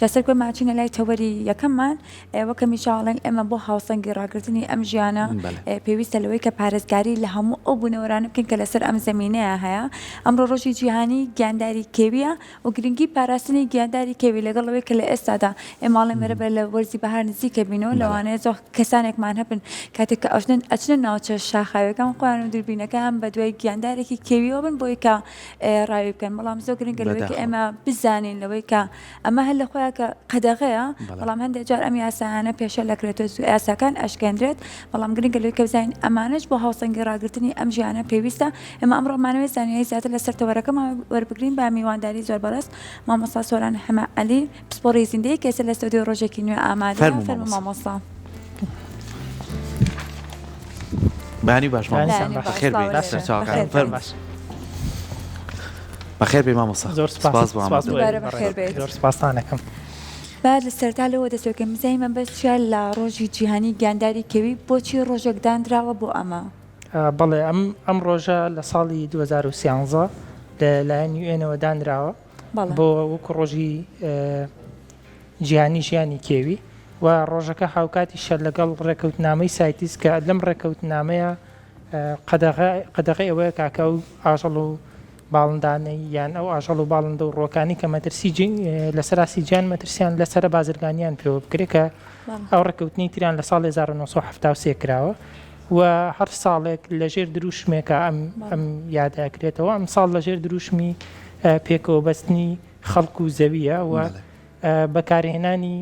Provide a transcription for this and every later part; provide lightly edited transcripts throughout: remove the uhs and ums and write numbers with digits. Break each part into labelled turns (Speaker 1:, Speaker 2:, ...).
Speaker 1: جاسر كل ما أجينا لا توري يكمل وكم شغلين إما بو هاوسنج راقرتني أم جيانا بيويس لوي كبارزكاري لهم أبو نوران يمكن كلاسر أم زمينة هيا أمر روجي جهاني جانداري كيبيا وجرينجي باراسني جانداري كيبي لقلبي كل استعدا إما لما ربنا ورزي بهار نزيك بينو لو أنا زو كسانك معنا بن كاتك أشنا ناتش الشاخة كم قانون دربينا كم بدوي جانداري كيبي وبن بويكا رايب كان ملام زو جرينج لويك إما بزانين لويكا أما هلا خويا قدغيا ملام هندي جار أمي أسانا بيش لك رتوز أساكن أشكندرت ملام جرينج لويك بزين أمانج بو هاوسنج راقرتني أم جيانا بيويستا إما أمر معنوي ثانية زيادة لسرت وركم وربقرين باميوان داري زور برس ما مصا سولان حما علي بسبوري زندي كيس الاستوديو روجي كينيو آمادة فرمو ما مصا
Speaker 2: بانی باش مامۆستا بەخێر بێت سەرچاوەکان فەرموو بەخێر بێ مامۆستا
Speaker 3: زۆر سپاس
Speaker 1: بەخێر بێت
Speaker 3: زۆر سپاسانەکەم
Speaker 1: بعد لەسەرتا لەوە دەستەکەم زەی من بەس لە ڕۆژی جیهانی گیانداری کەوی بۆچی ڕۆژێک دانراوە بۆ ئەمە
Speaker 3: بەڵێ ئەم ڕۆژە لە ساڵی 2013 لەلایەن UN دانراوە بۆ وەکو ڕۆژی جیهانی ژیانی کێوی و ڕۆژەکە هاوکاتی شەر لەگەڵ ڕێکەوتنامەی سایتیس کە لەم ڕێکەوتنامەیە قەدەغی ئەوەیە کاکە و ئاژەڵ و باڵندانەی یان ئەو ئاژەڵ و باڵندە و ڕۆکانی کە مەترسی لەسەراسی گیان مەترسیان لەسرە بازرگانیان پێوە بکرێت کە ئەو ڕێکەوتنی تریان لە ساڵ 1970 کراوە و هەر ساڵێک لەژێر دروشمێکە ئەم یادەکرێتەوە ئەم ساڵ لەژێر دروشمی پێکەوە بەستنی خەڵک و زەویە و بەکارهێنانی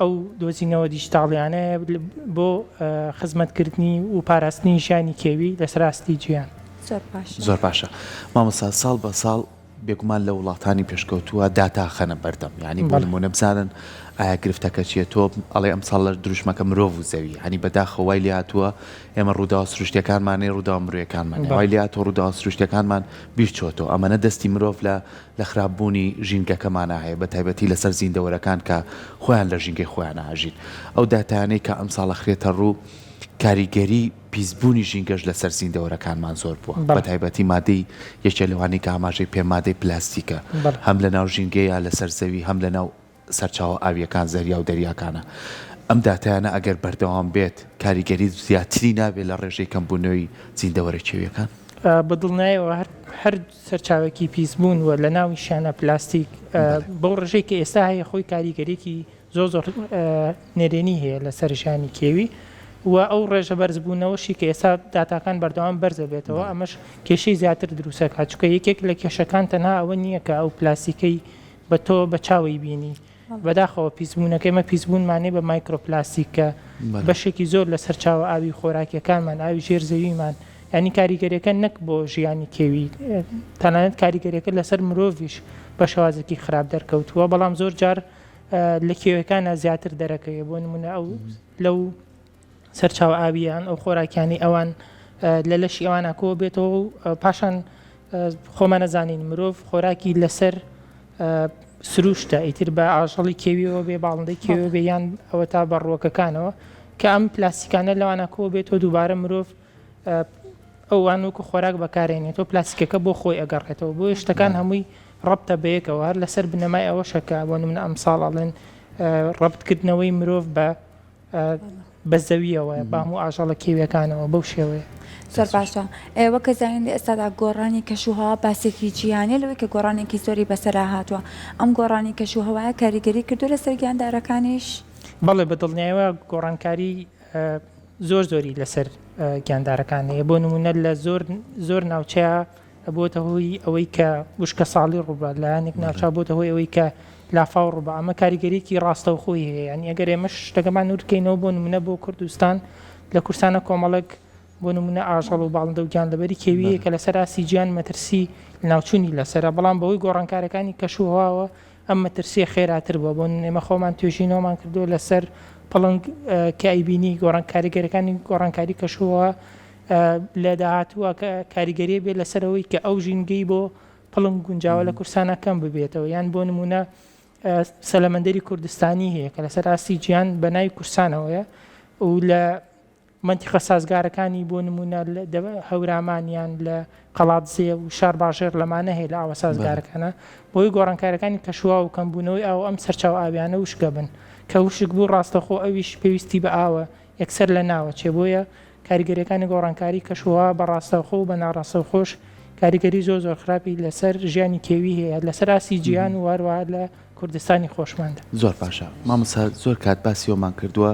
Speaker 3: ئەو دۆزینەوە دیجیتاڵیانەیە بۆ خزمەتکردنی و پاراستنی ژیانی کێوی لەسەراستی گیان
Speaker 2: زۆر باشە مامۆستا ساڵ بە ساڵ بێگومان لە وڵاتانی پێشکەوتووە داتا خەنە بەردەم یعنی بۆ نمونە بزانن ئایا گرفتەکە چیە تۆ ئەڵێ ئەم ساڵ لە دروشمەکە مرۆڤ و زەوی هەنی بەداخەوای لێ هاتووە ئێمە ڕوودا سروشتەکانمانێ ڕوودا مرۆیەکانمان وای لێ هاتۆ ڕوودا سروشتەکانمان بیرچۆتەوە ئەمەنە دەستی مرۆڤ لە خراپبوونی ژینگەکەمانە هەیە بە تایبەتی لەسەر زیندەوەرەکان کە خۆیان لە ژینگەی خۆیان ئاژین ئەو داتانەی کە ئەم ساڵە خرێتە ڕوو کاریگەری پیسبوونی ژینگەش لەسەر زیندەوەرەکانمان زۆر بووە بە تایبەتی مادەی یەکێ لەوانی کە ئاماژەی پێمادەی پلاستیکە هەم لە ناو ژینگەیە لەسەر زەوی هەم لە ناو سەرچاوە ئاویەکان زەریا و دەریاکانە ئەم داتایانە ئەگەر بەردەوام بێت کاریگەری زیاتری نابێت لە ڕێژەی کەمبوونەوەی زیندەوەرە کێویەکان
Speaker 3: بەدڵنایەوە هەر سەرچاوێکی پیسبوون و لە ناوی شانە پلاستیک بەو ڕژەی کە ئێستا هەیە خۆی کاریگەرێکی زۆر نێرێنی هەیە لەسەر ژیانی کێوی و ئەو ڕێژە بەرزبوونەوەشی کە ئێستا داتاکان بەردەوام بەرزە بێتەوە ئەمەش کێشەی زیاتر دروستەکە چکە یەکێک لە کێشەکان تەنها ئەوە نییە کە ئەو پلاستیکەی بە تۆ بە چاوی بینی بەداخەوە پیسبوونەکەی مە پیسبوونمانێ بە مایکرۆپلاستیکە بەشێکی زۆر لە سەرچاوە ئاوی خۆراکیەکانمان ئاوی ژێر زەویمان ینی کاریگەریەکە نەک بۆ ژیانی کێوی تەنانەت کاریگەریەکە لەسەر مرۆڤیش بە شێوازێکی خراپ دەرکەوتووە بەڵام زۆر جار لە کێوەکانە زیاتر دەرەکەوێ بۆ نمونە ئەو لەو سەرچاوە ئاویان ئەو خۆراکیانی ئەوان لە لەشی ئەوان ئاکۆ بێتەوە و پاشان خۆمە نەزانین مرۆڤ خۆراکی لەسەر سروشتە ئیتر بە ئاژەڵی کێویەوە بێ باڵندەی کێوە بێ یان ئەوە تا بەڕۆکەکانەوە کە ئەم پلاستیکانە لەوانە کۆ بێتەوە دووبارە مرۆڤ ئەوان وەکو خۆراک بەکارێنێتەوە پلاستیکەکە بۆ خۆی ئەگەڕێتەوە بۆ شتەکان هەمووی ڕەبتە بەیەکەوە هەر لەسەر بنەمای ئەوەشەکە بۆ نمونە ئەمساڵ ئەڵێن ڕەبتکردنەوەی مرۆڤ بە زەویەوە بە هەموو ئاژەڵە کێویەکانەوە بەو شێوەیە
Speaker 1: زۆر باشە وەکە زانین ئێستادا گۆڕانی کەشوهەوا باسێکی جیهانی لەوەی کە گۆڕانێکی زۆری بەسەرا هاتووە ئەم گۆڕانی کەشوهەوایە کاریگەری کردو لەسەر گیاندارەکانیش
Speaker 3: بەڵێ بەدڵنیایەوە گۆڕانکاری زۆری لەسەر گیاندارەکانەیە بۆ نمونە لە زۆر ناوچەیە بۆتە هۆی ئەوەی کە وشکە ساڵی ڕووبە لایەنێک ناوچە بۆتە هۆی ئەوەی کە لافاو ڕووبە ئەمە کاریگەریکی ڕاستەوخۆی هەیە ینی ئەگەر ئێمەش شتەکەمان نورکەینەوە بۆ نمونە بۆ کوردستان لە کورسانە کۆمەڵک بۆ نمونە ئاژەڵ و باڵندە و گیانلەبەری کێویە کە لەسەر ئاسی گیان مەترسی ناوچوونی لەسرە بەڵام بەوەی گۆڕانکارەکانی کەشوهەواوە ئەم مەترسیە خێراتر بووە بۆ ئێمە خۆمان توێژینەوەمان کردو لەسەر پڵنگ کە ئەیبینی کاریگەرەکانی گۆڕانکاری کەشوهەوا لە داهاتووە کاریگەریە بێت لەسەرەوەی کە ئەو ژینگەی بۆ پڵنگ گونجاوە لە کورسانە کەم ببێتەوە یان بۆ نمونە سەلەمەندەری کوردستانی هەیە کە لەسەر ئاسی گیان بە ناوی کورسانەوەیە و لە منتیقە سازگارەکانی بۆ نمونە هەورامانیان لە قەڵاتزێ و شار باژێر لەمانە هەیە لە ئاوە سازگارەکانە بۆی گۆڕانکارەکانی کەشوا و کەمبوونەوەی ئەو ئەم سەرچاو ئاویانە وشکە بن کە وشک بوو ڕاستەخۆ ئەویش پێویستی بە ئاوە یەکسەر لە ناوە چێ بۆیە کاریگەریەکانی گۆڕانکاری کەشوها بە ڕاستەخۆ و بە ناڕاستەخۆش کاریگەری زۆر خراپی لەسەر ژیانی کێوی هەیە لەسەر ئاسی گیان و هەروەها لە کوردستانی خۆشمەندە.
Speaker 2: زۆر باشە مامۆستا زۆر کات باسی ئەومان کردووە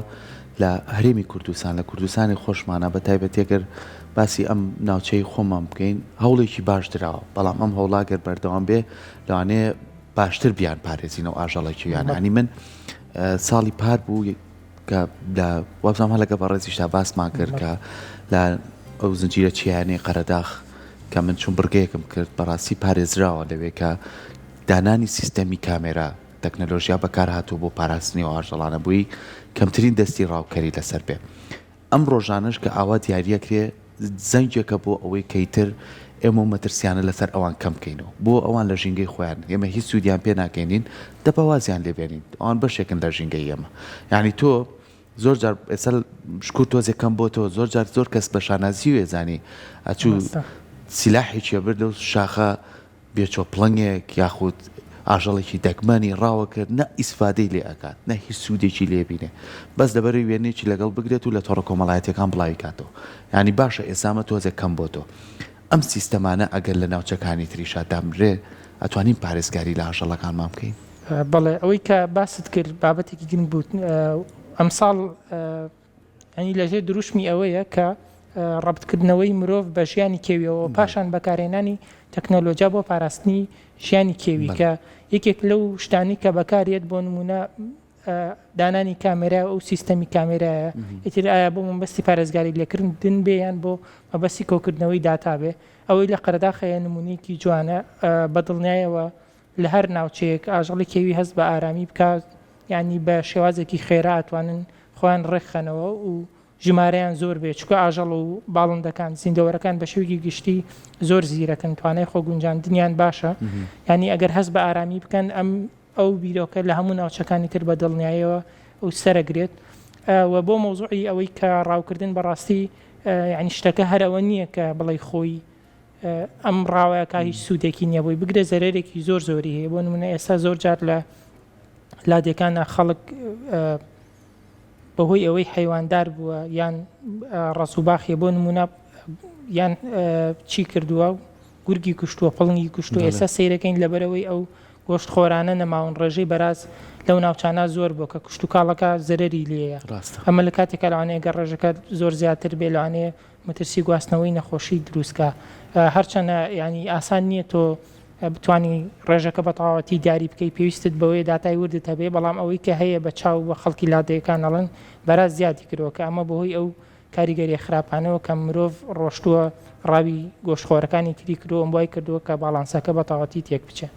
Speaker 2: لە هەرێمی کوردستان لە کوردستانی خۆشمانە بە تایبەتێگەر باسی ئەم ناوچەی خۆمان بکەین هەوڵێکی باش درراوە بەڵام ئەم هەوڵاگەر بەردەوام بێ لەوانەیە باشتر بیان پارێزینەوە ئاژەڵێکی یانانی من ساڵی پار بوو کە لە وەبزانام هەلەگە بە ڕێزیشتا باسمان کرد کە لە ئەو زنجیرە چیانەی قەرەداخ کە من چون بڕگەیەکم کرد بەڕاستی پارێزراوە لەوێ کە دانانی سیستەمی کامێرا تەکنەلۆژیا بەکار هاتوو بۆ پاراستنی و ئاژەڵانە بووی کەمترین دەستی ڕاوکەری لەسەر بێ ئەم ڕۆژانش کە ئاوا دیاریەکرێ زەنجێکە بۆ ئەوەی کەیتر ئێمە مەترسیانە لەسەر ئەوان کەم بکەینەوە بۆ ئەوان لە ژینگەی خۆیان ئێمە هیچ سوودیان پێ ناکەینین دەپەوازیان لێبێنین ئەوان بەشێکن لە ژینگەی ئێمە یعنی تۆ زۆر جار ئێستا شکور تۆزێکەم بۆ تۆ زۆر جار زۆر کەس بە شانازی و ێزانی ئەچوو سیلاحێکیە بردە و شاخە بێچۆ پڵنگێک یاخود ئاژەڵێکی دەگمەنی ڕاوە کرد نە ئیسفادەی لێ ئەکات نە هیچ سوودێکی لێبینێ بەس دەبەری وێنێکی لەگەڵ بگرێت و لە تۆڕە کۆمەڵایەتەکان بڵاوی کاتەوە ینی باشە ئێسامە تۆزێک کەم بۆ تۆ ئەم سیستەمانە ئەگەر لە ناوچەکانی تریشا دامرێ ئەتوانین پارێزگاری لە ئاژەڵەکانمان بکەین
Speaker 3: بەڵێ ئەوەی کە باست کرد بابەتێکی گرنگ بوو ئەمساڵ ئەنی لەژێ دروشمی ئەوەیە کە ڕەبتکردنەوەی مرۆڤ بە ژیانی کێویەوە پاشان بەکارهێنانی تەکنۆلۆژیا بۆ پاراستنی ژیانی کێوی کە یەکێک لەو شتانی کە بەکارێت بۆ نمونە دانانی کامێرا و سیستەمی کامێرایە ئیتر ئایا بۆ مەبەستی پارێزگاری لێکردن بێیان بۆ مەبەستی کۆکردنەوەی داتا بێ ئەوەی لە قەرەداخەیە نمونەیەکی جوانە بەدڵنیایەوە لە هەر ناوچەیەک ئاژەڵی کێوی هەست بە ئارامی بکات یعنی بە شێوازێکی خێرا ئەتوانن خۆیان ڕێکخەنەوە و ژمارەیان زۆر بێت چکە ئاژەڵ و باڵندەکان زیندەوەرەکان بە شێوکی گشتی زۆر زیرەکەن توانای خۆگونجاندنیان باشە ینی ئەگەر هەست بە ئارامی بکەن ئەو بیرۆکە لە هەموو ناوچەکانی تر بە دڵنیایەوە ئەو سەرەگرێت و بۆ مۆزوعی ئەوەی کە ڕاوکردن بەڕاستی ینی شتەکە هەرەوە نییە کە بڵێ خۆی ئەم ڕاوەیەکە هیچ سوودێکی نییە بۆی بگرێ زەرێکی زۆر زۆری هەیە بۆ نمونە ئێستا زۆر جار لە لادێکانە خەڵک بەهۆی ئەوەی حیواندار بووە یان ڕسوباخی بۆ نمونە یان چی کردووە و گورگی کوشتووە پڵنگی کوشتووە ئێستا سیرەکەین لەبەرەوەی ئەو گۆشت خۆرانە نەماون ڕێژەی بەراز لەو ناوچانە زۆر بۆ کە کوشت و کاڵەکە زەرەری لێیە ئەمە لە کاتێکە لەوانەیە گەر ڕێژەکە زۆر زیاتر بێ لەوانەیە مەترسی گواستنەوەی نەخۆشی دروستکە هەرچەنە ینی ئاسان نییە تۆ بتوانی ڕێژەکە بە تەواوەتی دیاری بکەی پێویستت بەوەی داتای وردت هەبێ بەڵام ئەوەی کە هەیە بە چاو بە خەڵکی لادەیەکان ئەڵەن بەراز زیادی کردەوە کە ئەمە بەهۆی ئەو کاریگەری خراپانەوە کە مرۆڤ ڕۆشتووە ڕاوی گۆشتخۆرەکانی تری کردووە ئەم وای کردووە کە باڵانسەکە بە تەواوەتی تێک بچێت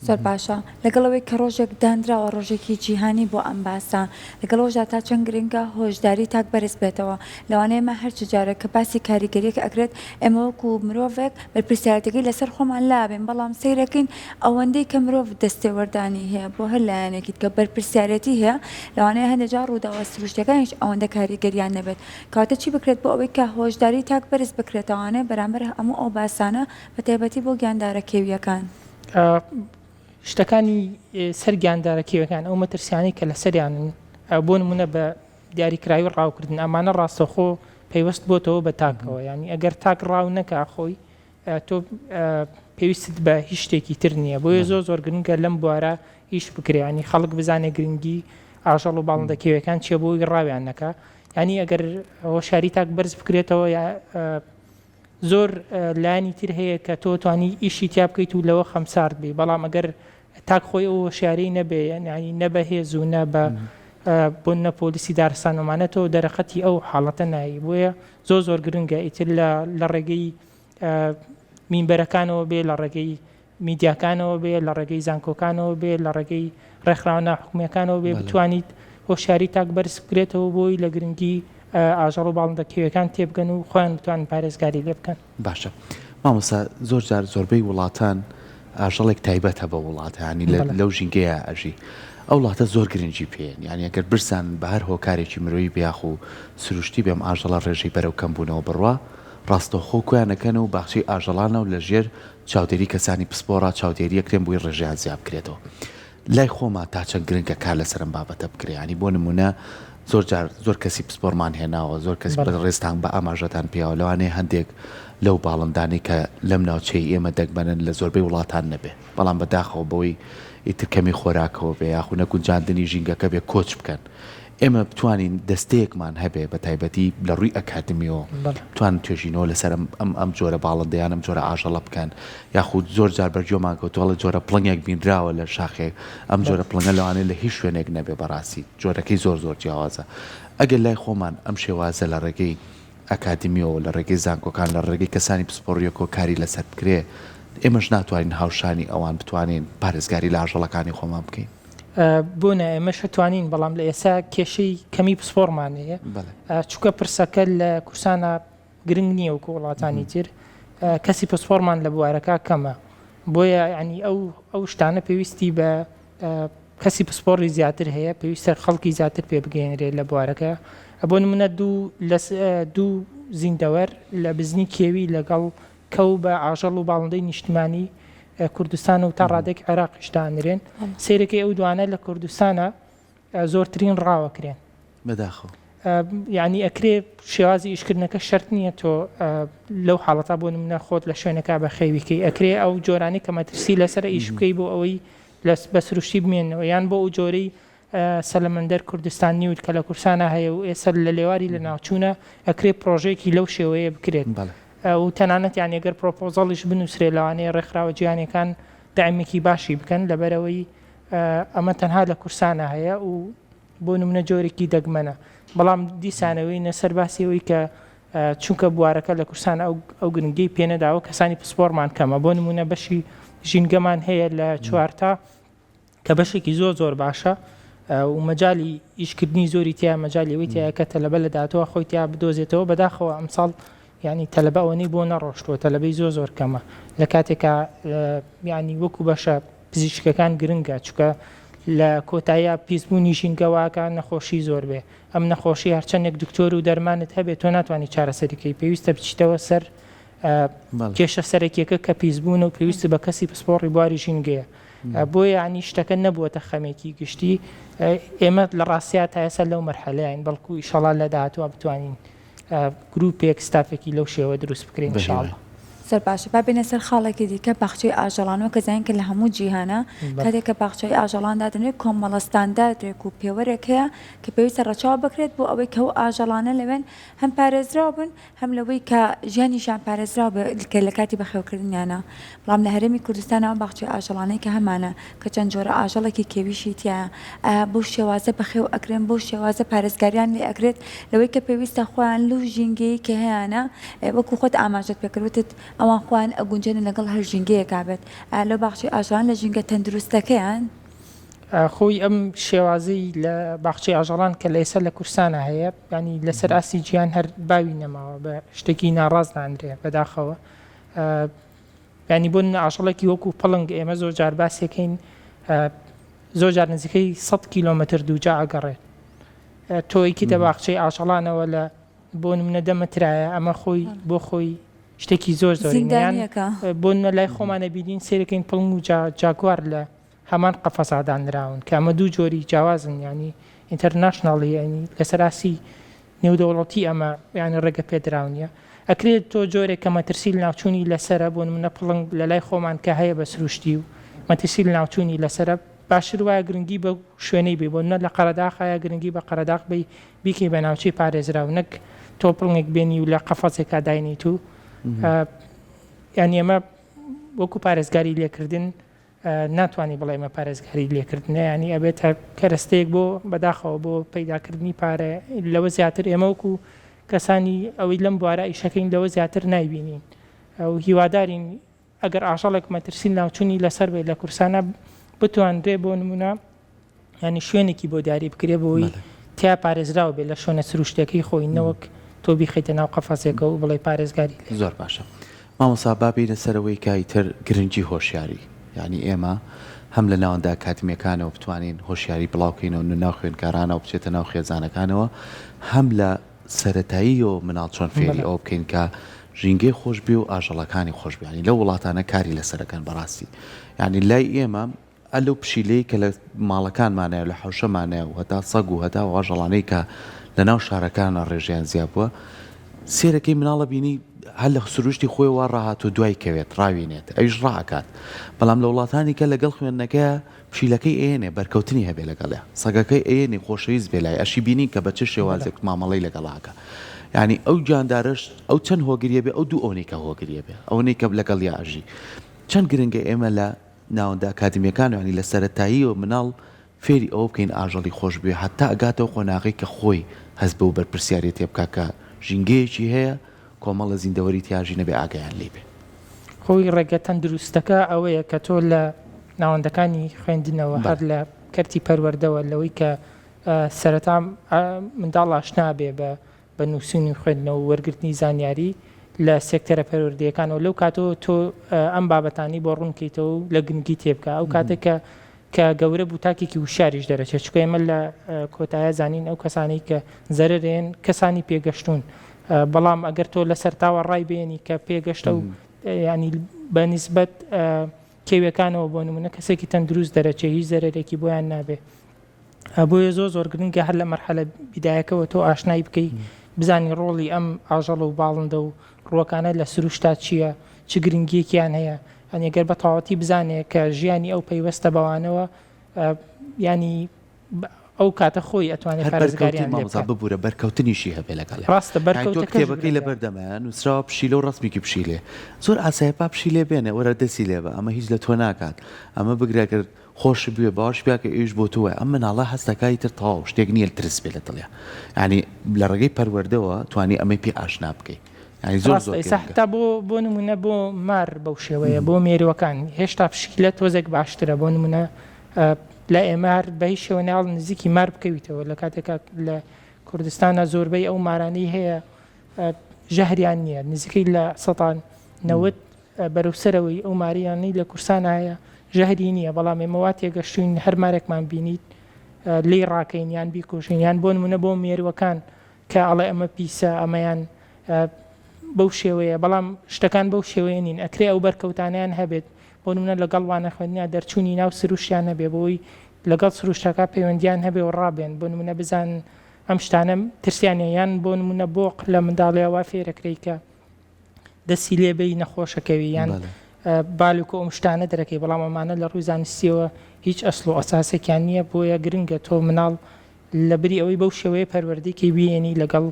Speaker 1: زۆر باشە لەگەڵەوەی کە ڕۆژێک دانراوە ڕۆژێکی جیهانی بۆ ئەم باسە لەگەڵەوەژدا تا چەند گرنگە هۆشداری تاک بەرز بێتەوە لەوانەیەمە هەرچ جارێک کە باسی کاریگەریەک ئەکرێت ئێمە وەکو مرۆڤێک بەرپرسیارەتەکەی لەسەر خۆمان لابێن بەڵام سیرەکەین ئەوەندەی کە مرۆڤ دەستێوەردانی هەیە بۆ هەر لایەنێکیت کە بەرپرسیارەتی هەیە لەوانەیە هەندێک جار ڕووداوە سروشتەکانیش ئەوەندە کاریگەریان نەبێت کەواتە چی بکرێت بۆ ئەوەی کە هۆشداری تاک بەرز بکرێتەوانێ بەرامبەر هەموو ئەو باسانە بە تایبەتی بۆ گیاندارە کێویەکان
Speaker 3: شتەکانی سەرگیاندارە کێوەکان ئەو مەترسیانی کە لە سەریانن بۆ نمونە بە دیاریکراوی ڕاوکردن ئەمانە ڕاستەخۆ پەیوەست بۆتەوە بە تاکەوە ینی ئەگەر تاک ڕاو نەکا خۆی تۆ پێویستت بە هیچ شتێکی تر نییە بۆیە زۆر گرنگە لەم بوارە هیچ بکرێنی خەڵک بزانێ گرنگی ئاژەڵ و باڵندە کێوەکان چیە بۆی ڕاویان نەکە ینی ئەگەر هۆشیاری تاک بەرز بکرێتەوە زۆر لایانی تر هەیە کە تۆ توانی ئیشی تیا بکەیت و لەوە خەمسارد بێ بەڵام ئەگەر تاک خۆی ئەو شیارەی نەبێ ینی نەبەهێز و نە بە بۆ نە پۆلیسی دارستانەمانێتەوە دەرەخەتی ئەو حاڵەتە نایی بۆیە زۆر گرنگە ئیتر لە ڕێگەی مینبەرەکانەوە بێ لە ڕێگەی میدیاکانەوە بێ لە ڕێگەی زانکۆکانەوە بێ لە ڕێگەی ڕێکخراوە ناحکومیەکانەوە بێ بتوانیت هۆشیاری تاک بەرز بکرێتەوە بۆی لە گرنگی ئاژەڵ و باڵندە کێوەکان تێبگەن و خۆیان بتوانن پارێزگاری لێ بکەن
Speaker 2: باشە مامۆستا زۆر جار زۆربەی وڵاتان ئاژەڵێک تایبەتە بە وڵاتانی لەو ژینگەیە ئەژی ئەو وڵاتە زۆر گرنگی پێن یعنی ئەگەر برسان بە هەر هۆکارێکی مرۆیی بیاخ و سروشتی بێم ئاژەڵە ڕێژەی بەرەو کەمبوونەوە بڕوا ڕاستەوخۆ کویانەکەن و باخچەی ئاژەڵانە و لەژێر چاودێری کەسانی پسپۆڕە چاودێری یەکرێن بووی ڕێژەیان زیاب بکرێتەوە لای خۆما تا چەند گرنگە کار لەسەرم بابەتە بکرێ ینی بۆ نمونە زۆر کەسی پسپۆرمان هێناوە زۆر کەس بە ڕێستان بە ئاماژەتان پێیاوە لەوانەیە هەندێک لەو باڵندانی کە لەم ناوچەی ئێمە دەگمەنن لە زۆربەی وڵاتان نەبێ بەڵام بەداخەوە بەوەی ئیتر کەمی خۆراکەوە بێ یاخو نەگونجاندنی ژینگەکە بێ کۆچ بکەن ئێمە بتوانین دەستەیەکمان هەبێ بە تایبەتی لە ڕووی ئەکادمیەوە توان توێژینەوە لەسەر ئەم جۆرە باڵندەیان ئەم جۆرە ئاژەڵە بکەن یاخود زۆر جار بەرجۆمان کەوتوڵە جۆرە پڵنگێک بینراوە لە شاخێک ئەم جۆرە پڵنگە لەوانەیە لە هیچ شوێنێک نەبێ بەڕاستی جۆرەکەی زۆر جیاوازە ئەگەر لای خۆمان ئەم شێوازە لە ڕێگەی ئەکادمیەوە لە ڕێگەی زانکۆکان لە ڕێگەی کەسانی پسپۆڕیەکۆ کاری لەسەر بکرێ ئێمەش ناتوانین هاوشانی ئەوان بتوانین پارێزگاری لە ئاژەڵەکانی خۆمان بکەین
Speaker 3: بۆنە ئێمەش توانین بەڵام لە ئێستا کێشەی کەمی پسپۆرمانەیە چووکە پرسەکە لە کورسانە گرنگ نییە و وڵاتانی تر کەسی پسپۆرمان لە بوارەکە کەمە بۆیە ینی ئەو شتانە پێویستی بە کەسی پسپۆڕی زیاتر هەیە پێویستە خەڵکی زیاتر پێ بگەێنرێت لە بوارەکە بۆ نمونە دوو زیندەوەر لە بزنی کێوی لەگەڵ کەو بە ئاژەڵ و باڵندەی نیشتمانی کوردستان و تا ڕادێک عێراقیشدانرێن سیرەکەی ئەو دوانە لە کوردستانە زۆرترین ڕاوەکرێن
Speaker 2: بەداخەوە
Speaker 3: یعنی ئەکرێ شێوازی ئیشکردنەکە شەرت نییە تۆ لەو حاڵەتا بۆ نمونە خۆت لە شوێنەکە بە خەیویکەی ئەکرێ ئەو جۆرانی کە مەترسی لەسەر ئیش بکەی بۆ ئەوەی بە سروشتی بمێنەوە یان بۆ ئەو جۆرەی سەلەمەندەر کوردستان نیوت کە لە کورسانە هەیە و ئێستا لە لێواری لە ناوچوونە ئەکرێ پرۆژێکی لەو شێوەیە بکرێت و تەنانەت یان ئەگەر پرۆپۆزەڵیش بنووسرێ لەوانەیە ڕێکخراوە جیهانیەکان داعمێکی باشی بکەن لەبەرەوەی ئەمە تەنها لە کورسانە هەیە و بۆ نمونە جۆرێکی دەگمەنە بەڵام دیسانەوەی نەسەر باسیەوەی کە چونکە بوارەکە لە کورسانە ئەو گرنگی پێنەداوە کەسانی پسپۆرمان کەمە بۆ نمونە بەشی ژینگەمان هەیە لە چوارتا کە بەشێکی زۆر باشە و مەجای ئیشکردنی زۆری تیا مەجالیەوەی تایە کە تەلەبە لە داهاتوە خۆی تیا بدۆزێتەوە بەداخەوە ئەمساڵ ینی تەلەبەوەنی بۆ نەڕۆشتووە تەلەبەی زۆر کەمە لە کاتێکە ینی وەکو بەشە پزیشکەکان گرنگە چکە لە کۆتاییە پیسبوونی ژینگەواکە نەخۆشی زۆر بێ ئەم نەخۆشی هەرچەندێک دکتۆر و دەرمانت هەبێت تۆ ناتوانانی چارەسەریکەی پێویستە بچیتەوە سەر کێشە سەرەکیەکە کە پیسبوون و پێویستە بە کەسی پسپۆڕی بواری ژینگەیە بۆیە ینی شتەکە نەبووەتە خەمێکی گشتی ئێمە لە ڕاستیا تا ئێستا لەو مەرحەلەیەین بەڵکو ئیشەڵا لە داهاتوە بتوانین گروپێک ستافێکی لەو شێوە دروست بکرێن انشاءالله
Speaker 1: زۆر باشە با بینە سەر خاڵێکی دیکە باخچەی ئاژەڵانەوە کە زانین کە لە هەموو جیهانە کاتێککە باخچەی ئاژەڵان دادنێت کۆمەڵستاندادرێک و پێوەرێک هەیە کە پێویستە ڕەچاو بکرێت بۆ ئەوەی کە ئەو ئاژەڵانە لەوێن هەم پارێزراو بن هەم لەوەی کە ژیانیشان پارێزراو کە لە کاتی بەخێوکردنیانە بەڵام لە هەرێمی کوردستانەوە باخچەی ئاژەڵانەی کە هەمانە کە چەند جۆرە ئاژەڵێکی کێویشی تایە بۆ شێوازە بەخێو ئەکرێن بۆ شێوازە پارێزگاریان لێ ئەکرێت لەوەی کە پێویستە خۆیان لەو ژینگەی کە هەیەە وەکو خۆت ئاماژەت پێکردوتت ئەوان خوان ئەگونجێنە لەگەڵ هەر ژینگەیەکا بێت لە باخچی ئاژەڵان لە ژینگە تەندروستەکەیان
Speaker 3: خۆی ئەم شێوازەی لە باخچەی ئاژەڵان کە لە ئێستا لە کورسانە هەیە ینی لەسەر ئاسی گیان هەر باوی نەماوە بە شتێکی ناڕازدانرێ بەداخەوە ینی بۆ ئاژەڵێکی وەکو پڵنگ ئێمە زۆر جار باسیەکەین زۆر جار نزیکەی 100 کیلۆمەتر دووجا ئەگەڕێت تۆیکی دە باخچەی ئاژەڵانەوە لە بۆ نمونە دەمەترایە ئەمە خۆی بۆ خۆی شتێکی زۆر زۆریان بۆ لای خۆمانە بینین سێرەکەین پڵنگ و جاگوار لە هەمان قەفەسادانراون کە ئەمە دوو جۆری جیاوازن ینی ئینتەرناشناڵی ینی لەسەر ئاسی نێودەوڵەتی ئەمە یانی ڕێگە پێدراونیە ئەکرێت تۆ جۆرێک کە مەترسی لە ناوچوونی لەسرە بۆ نمونە پڵنگ لە لای خۆمان کە هەیە بە سروشتی و مەترسی لە ناوچوونی لەسرە باشتر وایە گرنگی بە شوێنەی بێ بۆ نە لە قەرەداخایە گرنگی بە قەرەداق بی بیکەی بە ناوچەی پارێزراو نەک تۆ پڵنگێک بێنی و لە قەفەسێکا داینیت و یان ئێمە وەکو پارێزگاری لێکردن ناتوانانی بڵێمە پارێزگاری لێکردنە ینی ئەبێت کەرەستەیەک بۆ بەداخەوە بۆ پەیداکردنی پارە لەوە زیاتر ئێمە وەکو کەسانی ئەوەی لەم بوارە ئیشەکەین لەوە زیاتر نایبینین ئەو هیوادارین ئەگەر ئاژەڵێک مەترسی ناوچوونی لەسەر بێت لە کورسانە بتوانرێ بۆ نمونە ینی شوێنێکی بۆ دیاری بکرێ بۆی تیا پارێزراوە بێت لە شوێنە سروشتەکەی خۆی نەوەک تۆ بیخیتە ناو قەفەسێکە و بڵێ پارێزگاری
Speaker 2: زۆر باشە مامۆستا بابینە سەرەوەی کایتر گرنگی هۆشیاری ینی ئێمە هەم لە ناوەندا کاتمیەکانەوە بتوانین هۆشیاری بڵاوکەینەوە ناو خوێندکارانە و بچێتە ناو خێزانەکانەوە هەم لە سەرەتاییەوە مناڵ چۆن فێری ئەوە بکەین کە ژینگەی خۆش بێ و ئاژەڵەکانی خۆش بیانی لە وڵاتانە کاری لەسەرەکەن بەڕاستی یعنی لای ئێمە ئەلو پشیلەی کە لە ماڵەکانمانەیە لە حوشەمانەیە و هەتا سەگ و هەتا ئاژەڵانەی کە لە ناو شارەکانە ڕێژیان زیاد بووە سێرەکەی مناڵە بینی هەر لە سروشتی خۆی وا ڕاهات و دوای کەوێت ڕاوێنێت ئەویش ڕاکات بەڵام لە وڵاتانی کە لەگەڵ خوێندنەکە پشیلەکەی ئێنێ بەرکەوتنی هەبێ لەگەڵێ سەگەکەی ئێنێ خۆشەویست بێ لای ئەشی بینی کە بە چ شێوازێک مامەڵەی لەگەڵاکە یعنی ئەو جاندارش ئەو چەند هۆگریە بێ ئەو دوو ئەوەی کە هۆگریە بێ ئەوەی کە لەگەڵ یا ئەژی چەند گرنگە ئێمە لە ناوەندا ئاکادمیەکان ینی لە سەرەتاییەوە مناڵ فێری ئەوە بکەین ئاژەڵی خۆش بێ هەتا ئەگاتەوە قۆناغی کە خۆی هەست بە و بەرپرسیاری تێ بکە کە ژینگەیەکی هەیە کۆمەڵە زیندەوەری تیاژی نەبێ ئاگایان لێ بێ
Speaker 3: خۆی ڕێگە تەندروستەکە ئەوەیە کە تۆ لە ناوەندەکانی خوێندنەوە هەر لە کەرتی پەروەردەوە لەوەی کە سەرەتا منداڵ ئاشنا بێ بە نووسین و خوێندنەوە و وەرگرتنی زانیاری لە سێکتەرە پەروەردەکانەوە لەو کاتەوە تۆ ئەم بابەتانی بۆ ڕوونکەیتەوە و لە گرنگی تێبکە ئەو کاتێکە کە گەورە بوو تاکێکی وشاریش دەرەچێت چکە ئێمە لە کۆتایە زانین ئەو کەسانی کە زەرێن کەسانی پێگەشتون بەڵام ئەگەر تۆ لە سەرتاوە ڕای بێنی کە پێگەشتە و ینی بە نیسبەت کێویەکانەوە بۆ نمونە کەسێکی تەندروست دەرەچێ هیچ زەرێکی بۆیان نابێ بۆیە زۆر گرنگە هەر لە مەرحەلە بیدایەکەوە تۆ ئاشنایی بکەی بزانی ڕۆڵی ئەم ئاژەڵە و باڵندە و ڕووەکانە لە سروشتا چییە چ گرنگیەکیان هەیە ئەگەر بە تەواوەتی بزانێت کە ژیانی ئەو پەیوەستە بەوانەوە ینی ئەو کاتە خۆی ئەتوانێت پارێزگاریان
Speaker 2: ببوورە بەرکەوتنیشی هەبێ لەگەڵ
Speaker 3: ڕاستە
Speaker 2: کتێبەکەی لە بەردەمایە نووسراوە پشیلە و ڕستمێکی پشیلێ زۆر ئاسایە پا پشیلێ بێنێ وەرە دەسی لێبە ئەمە هیچ لە تۆ ناکات ئەمە بگرێکرد خۆش بوێ باش بیاکە ئێش بۆ تۆە ئەم مناڵە هەستەکانی تر تەواو شتێک نییە ترس بێ لە دڵێ ینی لە ڕێگەی پەروەردەوە توانی ئەمەی پێ ئاشنا بکەیت
Speaker 3: تا بۆ نمونە بۆ مار بەو شێوەیە بۆ مێروەکان هێشتا پشکیلە تۆزێک باشترە بۆ نمونە لە ئێمار بە هیچ شێوە ناڵ نزیکی مار بکەویتەوە لە کاتێکا لە کوردستانە زۆربەی ئەو مارانەی هەیە ژەهریان نییە نزیکەی لە 90 بەرەوسەرەوەی ئەو ماریانی لە کورسان هەیە ژەهری نییە بەڵام ئێمەوا تێگەشتوین هەر مارێکمان بینیت لێی ڕاکەین یان بیکوژین یان بۆ نمونە بۆ مێروەکان کە ئەڵێ ئەمە پیسە ئەمەیان بەو شێوەیە بەڵام شتەکان بەو شێوەیە نین ئەکرێ ئەو بەرکەوتانیان هەبێت بۆ نمونە لەگەڵوانە خوێندنیا دەرچوونی ناو سروشیان هەبێ بۆی لەگەڵ سروشتەکە پەیوەندیان هەبێ و ڕابێن بۆ نمونە بزان ئەم شتانە ترسیانیان بۆ نمونە بۆق لە منداڵیەوە فێرەکرێی کە دەسی لێبەی نەخۆشەکەوی یان بالوکە ئەم شتانە دەرەکەی بەڵام ئەمانە لە ڕووی زانستیەوە هیچ ئەسڵ و ئەساسێکیان نییە بۆیە گرنگە تۆ مناڵ لە بری ئەوەی بەو شێوەیە پەروەردەیەکی بێنی لەگەڵ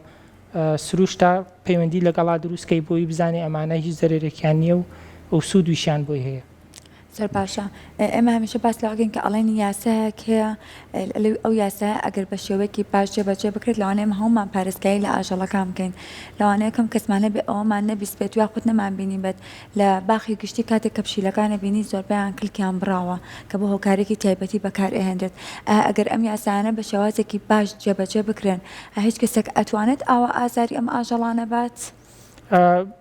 Speaker 3: سروشتا پەیوەندی لەگەڵا دروستکەی بۆی بزانێ ئەمانە هیچ زەرێکیان نییە و ئەو سوودویشیان بۆی هەیە
Speaker 1: زۆر باشە ئێمە هەمیشە باس لەگەین کە ئەڵێنی یاسایەک هەیە ئەو یاسایە ئەگەر بە شێوەیەکی باش جێبەجێ بکرێت لەوانەیە هەمومان پارێزگایی لە ئاژەڵەکان بکەین لەوانەیە کەم کەسمانە بێ ئەوەمان نەبیست یا خودت نەمان بینی بێت لە باخی گشتی کاتێک کە پشیلەکانە بینی زۆربیان کلکیان بڕاوە کە بۆ هۆکارێکی تایبەتی بەکار ئەهێنرێت ئەگەر ئەم یاسایانە بە شێوازێکی باش جێبەجێ بکرێن هیچ کەسێک ئەتوانێت ئاوە ئازاری ئەم ئاژەڵانە بات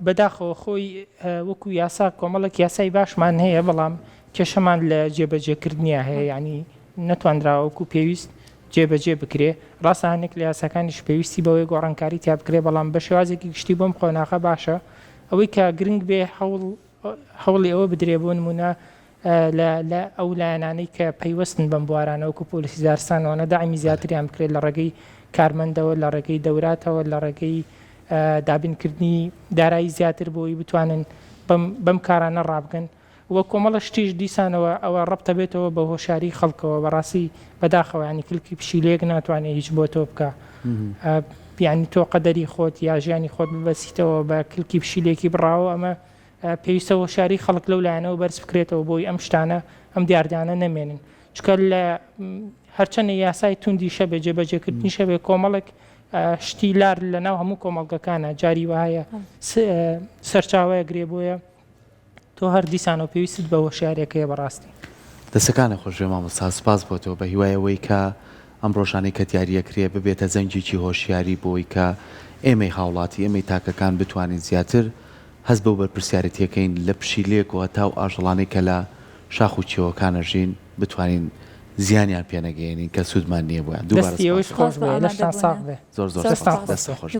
Speaker 3: بەداخەوە خۆی وەکو یاسا کۆمەڵک یاسای باشمان هەیە بەڵام کێشەمان لە جێبەجێکردنیە هەیە ینی نەتوانراوەکو پێویست جێبەجێ بکرێ ڕاستە هەنێک لە یاساکانیش پێویستی بەوەی گۆڕانکاری تیا بکرێ بەڵام بە شێوازێکی گشتی بۆم قۆناغە باشە ئەوەی کە گرنگ بێ هەوڵی ئەوە بدرێ بۆ نمونە لە ئەو لایەنانەی کە پەیوەستن بەم بوارانە وەکو پۆلیسی زارستانەوە داعمی زیاتریان بکرێت لە ڕێگەی کارمەندەوە لە ڕێگەی دەوراتەوە لە ڕێگەی دابینکردنی دارایی زیاتر بۆی بتوانن بەم کارانە ڕابگەن وە کۆمەڵە شتیش دیسانەوە ئەوە ڕەبتە بێتەوە بە هۆشاری خەڵکەوە بەڕاستی بەداخەوە ینی کلکی پشیلەیەک ناتوانێت هیچ بۆ تۆ بکە یعنی تۆ قەدەری خۆت یا ژیانی خۆت ببەسیتەوە بە کلکی پشیلێکی بڕاوە ئەمە پێویستە هۆشاری خەڵک لەو لایەنەوە بەرز بکرێتەوە بۆی ئەم شتانە ئەم دیاردانە نەمێنن چکە لە هەرچەنە یاسای توندی شەبێ جێبەجێکردنی شەبێ کۆمەڵێک شتی لار لە ناو هەموو کۆمەڵگەکانە جاری وایە سەرچاوەیە گرێ بۆیە تۆ هەر دیسانەوە پێویست بە هۆشیارێکەیە بەڕاستی
Speaker 2: دەسەکانە خۆشێ مامۆستا سپاس بۆ تۆ بە هیوایەوەی کە ئەم ڕۆژانەی کە دیاریەکرێ ببێتە زەنگێکی هۆشیاری بۆی کە ئێمەی هاوڵاتی ئێمەی تاکەکان بتوانین زیاتر هەست بە بەرپرسیارەتیەکەین لە پشیلێک و هەتا و ئاژەڵانەی کە لە شاخ و چێوەکانە ژین بتوانین زیانیان پێنەگەێنین کە سوودمان نییە بۆیان دووبارە
Speaker 3: دەستی ئەوش
Speaker 2: سپاس.
Speaker 3: خۆش بێ لەشتان ساق بێ
Speaker 2: زۆر زۆر
Speaker 3: دەستان
Speaker 2: سپاس.
Speaker 3: خۆش
Speaker 2: دەستان
Speaker 3: بێ.
Speaker 2: خۆش